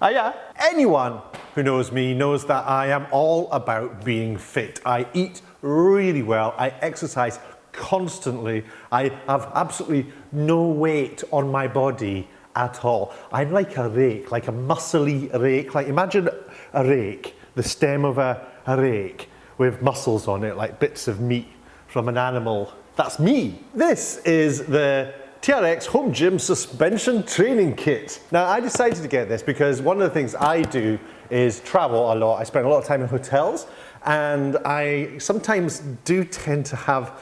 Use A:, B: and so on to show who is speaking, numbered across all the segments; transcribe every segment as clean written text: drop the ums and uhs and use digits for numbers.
A: Yeah. Anyone who knows me knows that I am all about being fit. I eat really well, I exercise constantly, I have absolutely no weight on my body at all. I'm like a rake, like a muscly rake. Like imagine a rake, the stem of a rake with muscles on it, like bits of meat from an animal. That's me. This is the TRX Home Gym Suspension Training Kit. Now I decided to get this because one of the things I do is travel a lot. I spend a lot of time in hotels and I sometimes do tend to have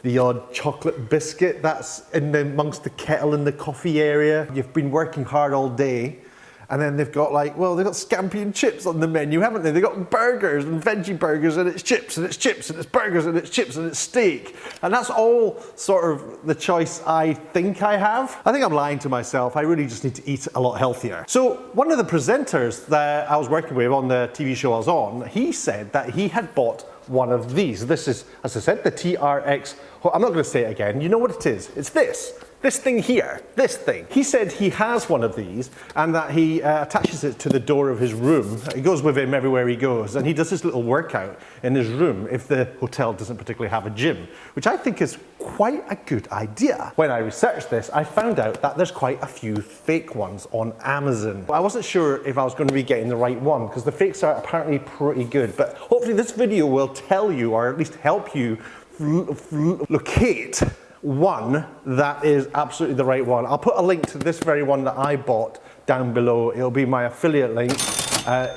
A: the odd chocolate biscuit that's amongst the kettle in the coffee area. You've been working hard all day and then they've got like, well, they've got scampi and chips on the menu, haven't they? They've got burgers and veggie burgers and it's chips and it's chips and it's burgers and it's chips and it's steak. And that's all sort of the choice I think I have. I think I'm lying to myself. I really just need to eat a lot healthier. So one of the presenters that I was working with on the TV show I was on, he said that he had bought one of these. This is, as I said, the TRX. I'm not going to say it again. You know what it is? It's this. This thing here, this thing. He said he has one of these and that he attaches it to the door of his room. It goes with him everywhere he goes and he does his little workout in his room if the hotel doesn't particularly have a gym, which I think is quite a good idea. When I researched this, I found out that there's quite a few fake ones on Amazon. I wasn't sure if I was going to be getting the right one because the fakes are apparently pretty good, but hopefully this video will tell you or at least help you locate one that is absolutely the right one. I'll put a link to this very one that I bought down below. It'll be my affiliate link.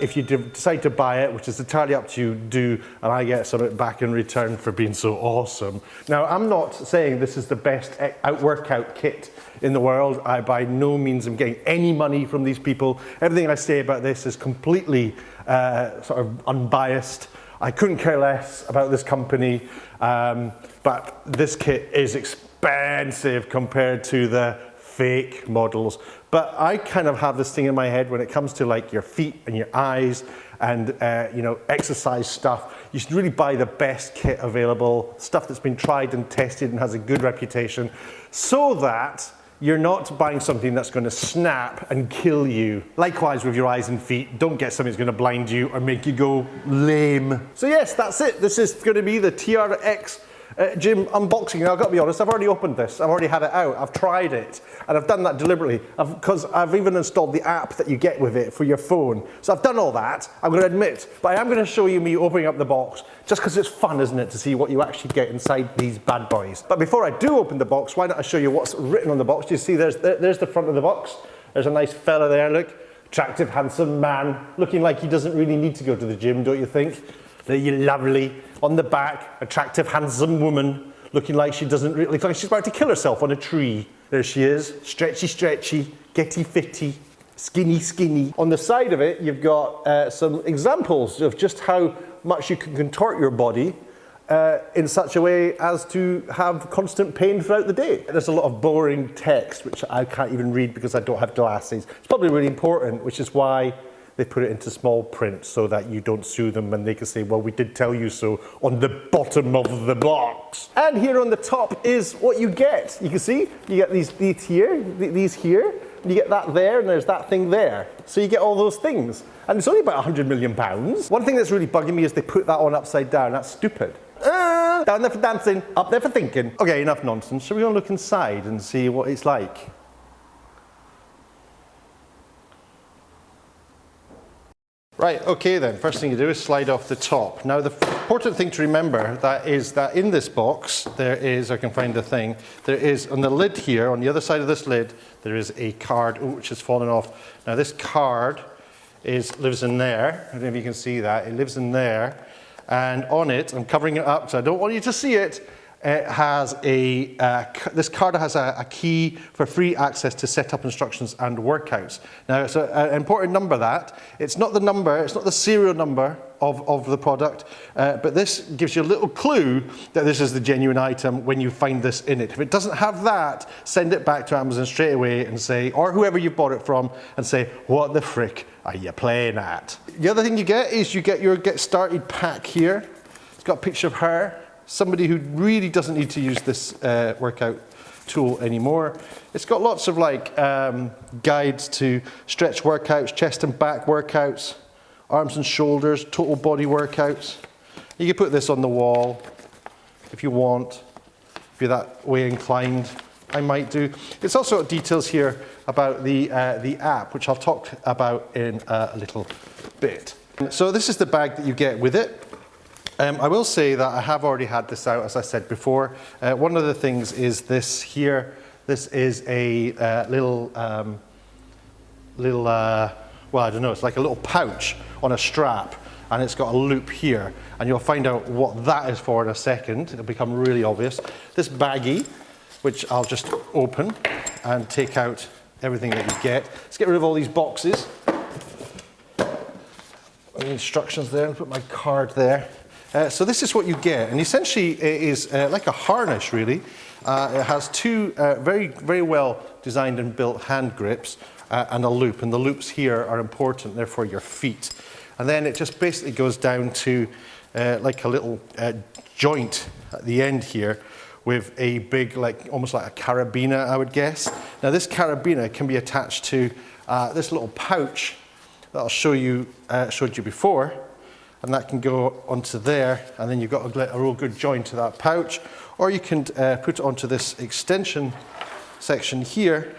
A: If you decide to buy it, which is entirely up to you, do, and I get something back in return for being so awesome. Now, I'm not saying this is the best workout kit in the world. I by no means am getting any money from these people. Everything I say about this is completely sort of unbiased. I couldn't care less about this company, but this kit is expensive compared to the fake models. But I kind of have this thing in my head when it comes to like your feet and your eyes and you know, exercise stuff. You should really buy the best kit available, stuff that's been tried and tested and has a good reputation, so that you're not buying something that's going to snap and kill you. Likewise with your eyes and feet, don't get something that's going to blind you or make you go lame. So yes, that's it. This is going to be the TRX Gym unboxing. Now I've got to be honest, I've already opened this. I've already had it out. I've tried it. And I've done that deliberately because I've even installed the app that you get with it for your phone. So I've done all that, I'm going to admit. But I am going to show you me opening up the box just because it's fun, isn't it, to see what you actually get inside these bad boys. But before I do open the box, why don't I show you what's written on the box? You see there's the front of the box. There's a nice fella there, look. Attractive, handsome man, looking like he doesn't really need to go to the gym, don't you think? You're lovely. On the back, attractive, handsome woman, looking like she doesn't really, look like she's about to kill herself on a tree. There she is, stretchy, stretchy, getty, fitty, skinny, skinny. On the side of it, you've got some examples of just how much you can contort your body in such a way as to have constant pain throughout the day. There's a lot of boring text, which I can't even read because I don't have glasses. It's probably really important, which is why they put it into small print so that you don't sue them and they can say, well, we did tell you so on the bottom of the box. And here on the top is what you get. You can see, you get these here, and you get that there, and there's that thing there. So you get all those things. And it's only about £100 million. One thing that's really bugging me is they put that on upside down. That's stupid. Down there for dancing, up there for thinking. Okay, enough nonsense. Shall we go look inside and see what it's like? Right, okay then, first thing you do is slide off the top. Now the important thing to remember is that in this box, there is, I can find the thing, there is on the lid here, on the other side of this lid, there is a card, which has fallen off. Now this card lives in there, I don't know if you can see that, it lives in there, and on it, I'm covering it up so I don't want you to see it, it has this card has a key for free access to setup instructions and workouts. Now, it's an important number that. It's not the number, it's not the serial number of the product, but this gives you a little clue that this is the genuine item when you find this in it. If it doesn't have that, send it back to Amazon straight away and say, or whoever you bought it from, and say, what the frick are you playing at? The other thing you get is you get your Get Started pack here. It's got a picture of her. Somebody who really doesn't need to use this workout
B: tool anymore. It's got lots of like guides to stretch workouts, chest and back workouts, arms and shoulders, total body workouts. You can put this on the wall if you want, if you're that way inclined. I might do. It's also got details here about the app, which I'll talk about in a little bit. So this is the bag that you get with it. I will say that I have already had this out, as I said before. One of the things is this here. This is a little, well, I don't know, it's like a little pouch on a strap, and it's got a loop here. And you'll find out what that is for in a second. It'll become really obvious. This baggie, which I'll just open and take out everything that you get. Let's get rid of all these boxes. The instructions there, and put my card there. So this is what you get, and essentially it is like a harness, really. It has two very well designed and built hand grips and a loop, and the loops here are important, they're for your feet. And then it just basically goes down to like a little joint at the end here with a big, like almost like a carabiner, I would guess. Now this carabiner can be attached to this little pouch that I'll show you, showed you before, and that can go onto there, and then you've got a real good joint to that pouch, or you can put it onto this extension section here,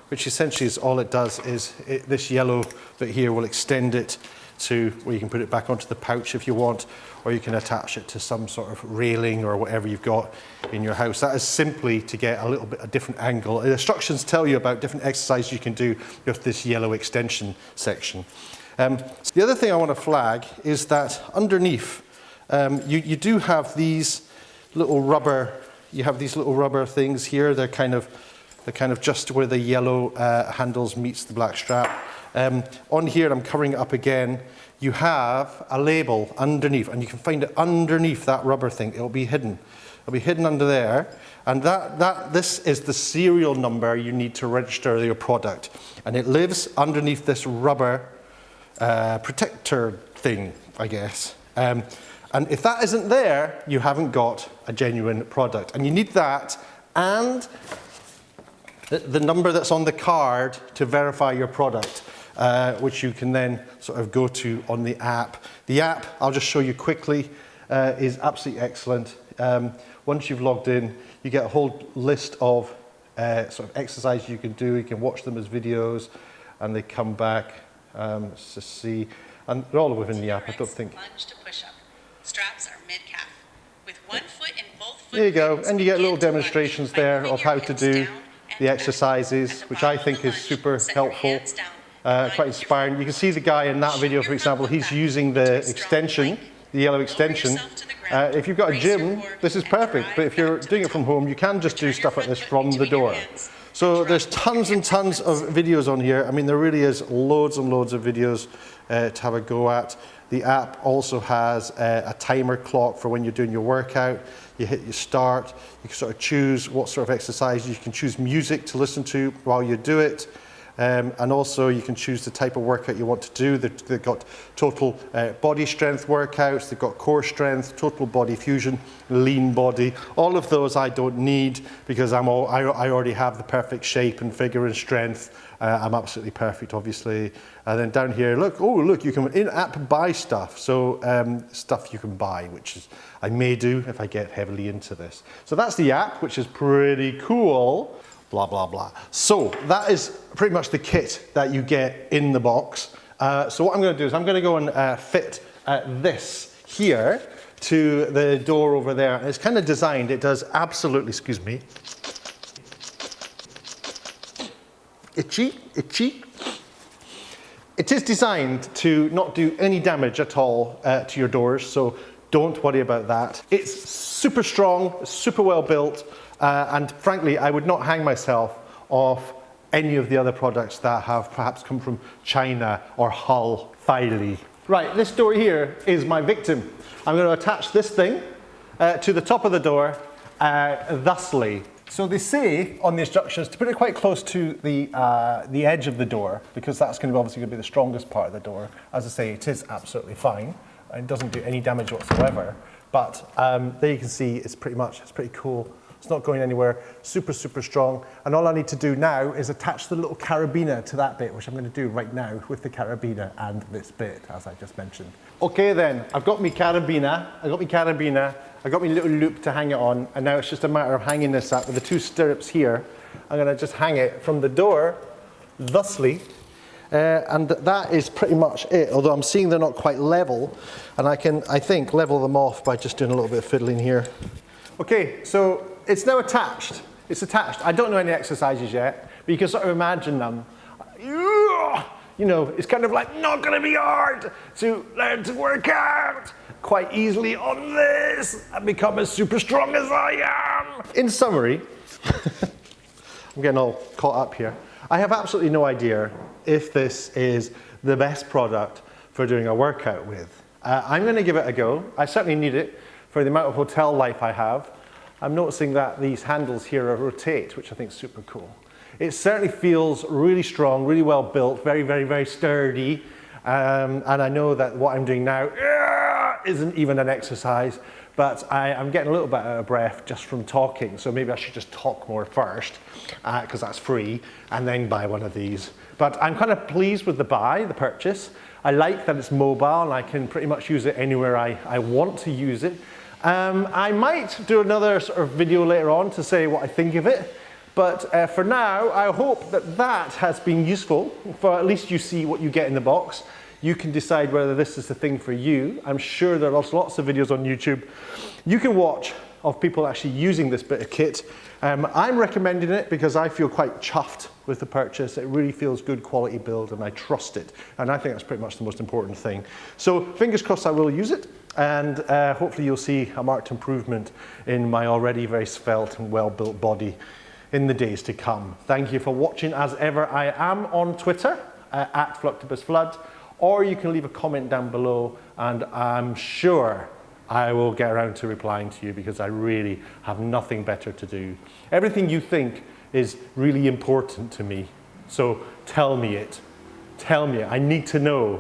B: which essentially is all it does is this yellow bit here will extend it to where you can put it back onto the pouch if you want, or you can attach it to some sort of railing or whatever you've got in your house. That is simply to get a little bit a different angle. The instructions tell you about different exercises you can do with this yellow extension section. The other thing I want to flag is that underneath you do have these little rubber. You have these little rubber things here. They're kind of just where the yellow handles meets the black strap. On here, I'm covering it up again. You have a label underneath, and you can find it underneath that rubber thing. It'll be hidden. It'll be hidden under there, and this is the serial number you need to register your product, and it lives underneath this rubber protector thing, I guess. And if that isn't there, you haven't got a genuine product, and you need that and the number that's on the card to verify your product, which you can then sort of go to on the app. The app, I'll just show you quickly, is absolutely excellent. Once you've logged in, you get a whole list of sort of exercises you can do. You can watch them as videos, and they come back to see, and they're all within the app. I don't think.
C: Lunge to push up. Straps are mid-calf. With one foot in both foot.
B: There you go, and you get little demonstrations there of how to do the exercises, which I think is super helpful, quite inspiring. You can see the guy in that video, for example, he's using the extension, the yellow extension. If you've got a gym, this is perfect, but if you're doing it from home, you can just do stuff like this from the door. So there's tons and tons of videos on here. I mean, there really is loads and loads of videos to have a go at. The app also has a timer clock for when you're doing your workout. You hit your start, you can sort of choose what sort of exercise, you can choose music to listen to while you do it. And also you can choose the type of workout you want to do. They've got total body strength workouts, they've got core strength, total body fusion, lean body. All of those I don't need because I already have the perfect shape and figure and strength. I'm absolutely perfect, obviously. And then down here, look, oh look, you can in-app buy stuff. So stuff you can buy, which is, I may do if I get heavily into this. So that's the app, which is pretty cool. Blah, blah, blah. So that is pretty much the kit that you get in the box. So what I'm going to do is I'm going to go and fit this here to the door over there. And it's kind of designed, it does absolutely, excuse me, itchy. It is designed to not do any damage at all to your doors, so don't worry about that. It's super strong, super well built. And frankly, I would not hang myself off any of the other products that have perhaps come from China or Hull, Filey. Right, this door here is my victim. I'm going to attach this thing to the top of the door thusly. So they say on the instructions to put it quite close to the edge of the door, because that's going to be obviously going to be the strongest part of the door. As I say, it is absolutely fine. It doesn't do any damage whatsoever. But there you can see it's pretty cool. It's not going anywhere. Super, super strong. And all I need to do now is attach the little carabiner to that bit, which I'm going to do right now with the carabiner and this bit, as I just mentioned. Okay then, I've got my carabiner, I've got my little loop to hang it on, and now it's just a matter of hanging this up with the 2 stirrups here. I'm going to just hang it from the door, thusly, and that is pretty much it, although I'm seeing they're not quite level, and I can, I think, level them off by just doing a little bit of fiddling here. Okay, so it's now attached. It's attached. I don't know any exercises yet, but you can sort of imagine them. You know, it's kind of like not going to be hard to learn to work out quite easily on this and become as super strong as I am. In summary, I'm getting all caught up here. I have absolutely no idea if this is the best product for doing a workout with. I'm going to give it a go. I certainly need it for the amount of hotel life I have. I'm noticing that these handles here rotate, which I think is super cool. It certainly feels really strong, really well built, very, very, very sturdy. And I know that what I'm doing now isn't even an exercise, but I'm getting a little bit out of breath just from talking. So maybe I should just talk more first, because that's free, and then buy one of these. But I'm kind of pleased with the purchase. I like that it's mobile and I can pretty much use it anywhere I want to use it. I might do another sort of video later on to say what I think of it. But for now, I hope that that has been useful, for at least you see what you get in the box. You can decide whether this is the thing for you. I'm sure there are lots of videos on YouTube you can watch of people actually using this bit of kit. I'm recommending it because I feel quite chuffed with the purchase. It really feels good quality build and I trust it. And I think that's pretty much the most important thing. So fingers crossed I will use it, and hopefully you'll see a marked improvement in my already very svelte and well-built body in the days to come. Thank you for watching as ever. I am on Twitter at fluctibusfludd, or you can leave a comment down below and I'm sure I will get around to replying to you because I really have nothing better to do. Everything you think is really important to me, so tell me it. Tell me it. I need to know